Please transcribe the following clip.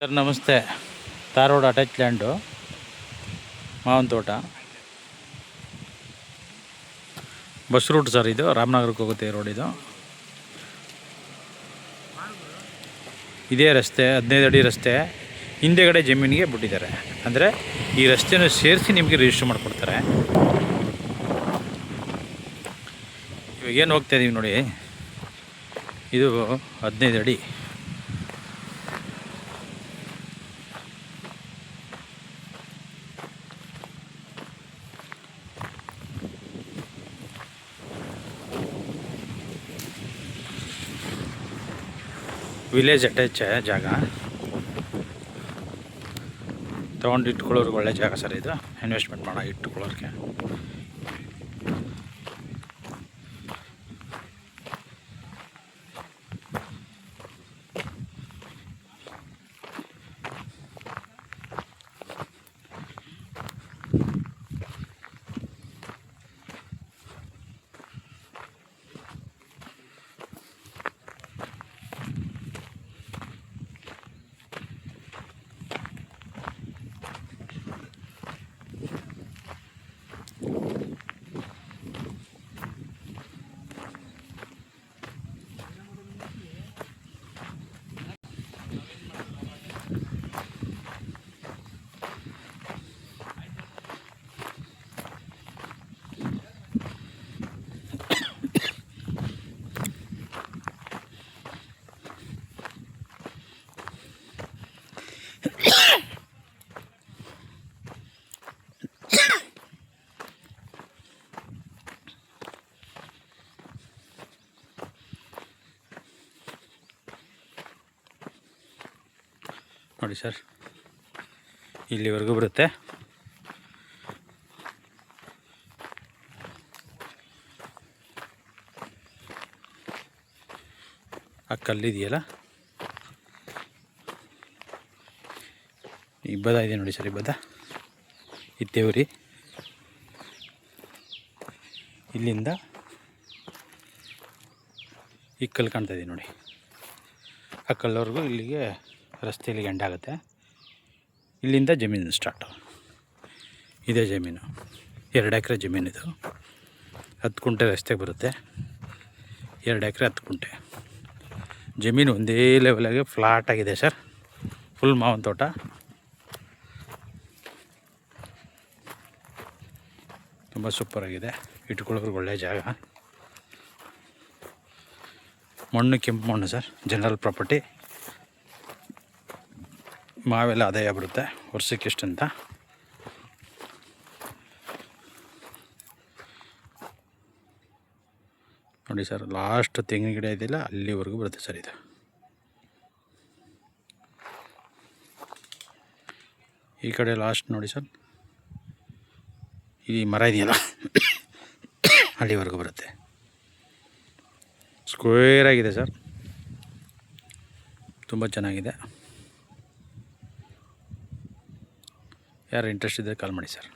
Sir ನಮಸ್ತೆ. Dharwad attach land, ಮಾವನ ತೋಟ, ಬಸ್ ರೂಟ್ ಸರ್. ಇದು ರಾಮನಗರಕ್ಕೆ ಹೋಗುತ್ತೆ ರೋಡ್. ಇದು ಇದೇ ರಸ್ತೆ 15 ಅಡಿ ರಸ್ತೆ. ಹಿಂದೆಗಡೆ ಜಮೀನಿಗೆ ಬಿಟ್ಟಿದ್ದಾರೆ. ಅಂದರೆ ಈ ರಸ್ತೆನ ಸೇರಿಸಿ ನಿಮಗೆ ರಿಜಿಸ್ಟರ್ ಮಾಡಿಕೊಡ್ತಾರೆ. ಇವಾಗ ಏನು ಹೋಗ್ತಾ ಇದೀವಿ ನೋಡಿ, ಇದು 15 ಅಡಿ. ವಿಲೇಜ್ ಅಟ್ಯಾಚ್ ಜಾಗ, ತೊಗೊಂಡು ಇಟ್ಕೊಳ್ಳೋರ್ಗೆ ಒಳ್ಳೆ ಜಾಗ ಸರ್. ಇದು ಇನ್ವೆಸ್ಟ್ಮೆಂಟ್ ಮಾಡೋ ಇಟ್ಕೊಳ್ಳೋರಿಗೆ. ನೋಡಿ ಸರ್, ಇಲ್ಲಿವರೆಗೂ ಬರುತ್ತೆ. ಆ ಕಲ್ಲಿದೆಯಲ್ಲ, ಈ ಬದ ಇದೆ ನೋಡಿ ಸರ್. ಈ ಬದ ಇತ್ತೇವ್ರಿ, ಇಲ್ಲಿಂದ ಈ ಕಲ್ಲು ಕಾಣ್ತಾ ಇದೆ ನೋಡಿ. ಆ ಕಲ್ಲವರೆಗೂ ಇಲ್ಲಿಗೆ ರಸ್ತೆಯಲ್ಲಿ ಎಂಡ್ ಆಗುತ್ತೆ. ಇಲ್ಲಿಂದ ಜಮೀನು ಸ್ಟಾರ್ಟು. ಇದೇ ಜಮೀನು, 2 ಎಕರೆ ಜಮೀನಿದು. 10 ಕುಂಟೆ ರಸ್ತೆಗೆ ಬರುತ್ತೆ. 2 ಎಕರೆ 10 ಕುಂಟೆ ಜಮೀನು. ಒಂದೇ ಲೆವೆಲಾಗಿ ಫ್ಲಾಟ್ ಆಗಿದೆ ಸರ್. ಫುಲ್ ಮಾವಿನ ತೋಟ. ತುಂಬ ಸೂಪರಾಗಿದೆ. ಇಟ್ಕೊಳ್ಳೋರ್ಗೆ ಒಳ್ಳೆಯ ಜಾಗ. ಮಣ್ಣು ಕೆಂಪು ಮಣ್ಣು ಸರ್. General property. ಮಾವೆಲ್ಲ ಆದಾಯ ಬರುತ್ತೆ ವರ್ಷಕ್ಕೆ ಎಷ್ಟಂತ. ನೋಡಿ ಸರ್, ಲಾಸ್ಟ್ ತೆಂಗಿನ ಗಿಡ ಇದೆಯಲ್ಲ, ಅಲ್ಲಿವರೆಗೂ ಬರುತ್ತೆ ಸರ್. ಇದು ಈ ಕಡೆ ಲಾಸ್ಟ್ ನೋಡಿ ಸರ್, ಈ ಮರ ಇದೆಯಲ್ಲ ಅಲ್ಲಿವರೆಗೂ ಬರುತ್ತೆ. ಸ್ಕ್ವೇರ್ ಆಗಿದೆ ಸರ್, ತುಂಬ ಚೆನ್ನಾಗಿದೆ. ಯಾರು ಇಂಟ್ರೆಸ್ಟ್ ಇದ್ದರೆ ಕಾಲ್ ಮಾಡಿ ಸರ್.